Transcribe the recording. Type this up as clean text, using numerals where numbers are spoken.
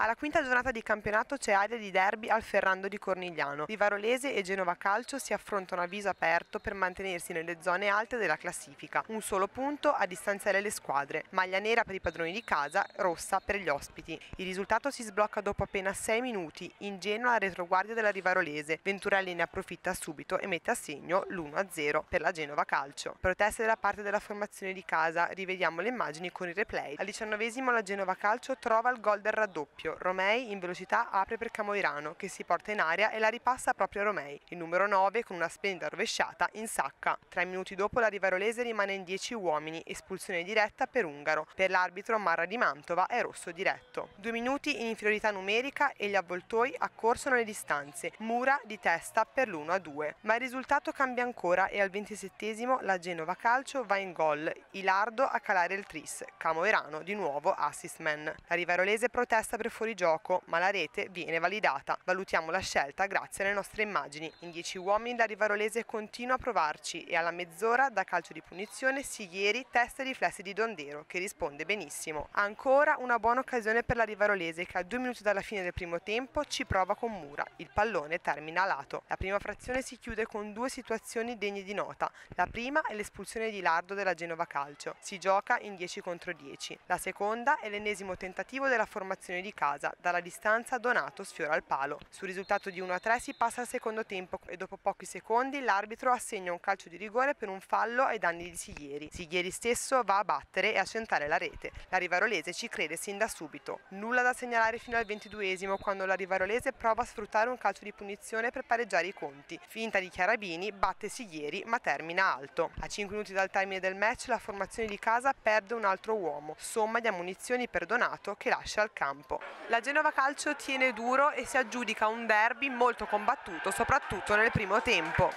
Alla quinta giornata di campionato c'è aria di derby al Ferrando di Cornigliano. Rivarolese e Genova Calcio si affrontano a viso aperto per mantenersi nelle zone alte della classifica. Un solo punto a distanziare le squadre. Maglia nera per i padroni di casa, rossa per gli ospiti. Il risultato si sblocca dopo appena 6 minuti. Ingenua la retroguardia della Rivarolese. Venturelli ne approfitta subito e mette a segno l'1-0 per la Genova Calcio. Proteste da parte della formazione di casa. Rivediamo le immagini con il replay. Al 19esimo la Genova Calcio trova il gol del raddoppio. Romei in velocità apre per Camoirano che si porta in aria e la ripassa proprio a Romei. Il numero 9 con una splendida rovesciata insacca. 3 minuti dopo la Rivarolese rimane in 10 uomini, espulsione diretta per Ungaro. Per l'arbitro Marra di Mantova è rosso diretto. 2 minuti in inferiorità numerica e gli avvoltoi accorsano le distanze. Mura di testa per l'1-2. Ma il risultato cambia ancora e al 27esimo la Genova Calcio va in gol. Ilardo a calare il tris. Camoirano di nuovo assist man. La Rivarolese protesta per fuorigioco, ma la rete viene validata. Valutiamo la scelta grazie alle nostre immagini. In 10 uomini la Rivarolese continua a provarci e alla mezz'ora da calcio di punizione Sighieri testa i riflessi di Dondero che risponde benissimo. Ancora una buona occasione per la Rivarolese che a 2 minuti dalla fine del primo tempo ci prova con Mura. Il pallone termina a lato. La prima frazione si chiude con 2 situazioni degne di nota. La prima è l'espulsione di Lardo della Genova Calcio. Si gioca in 10 contro 10. La seconda è l'ennesimo tentativo della formazione di casa. Dalla distanza Donato sfiora il palo. Sul risultato di 1-3 si passa al secondo tempo e dopo pochi secondi l'arbitro assegna un calcio di rigore per un fallo ai danni di Sighieri. Sighieri stesso va a battere e a centrare la rete. La Rivarolese ci crede sin da subito. Nulla da segnalare fino al 22esimo quando la Rivarolese prova a sfruttare un calcio di punizione per pareggiare i conti. Finta di Chiarabini, batte Sighieri ma termina alto. A 5 minuti dal termine del match la formazione di casa perde un altro uomo. Somma di ammonizioni per Donato che lascia il campo. La Genova Calcio tiene duro e si aggiudica un derby molto combattuto, soprattutto nel primo tempo.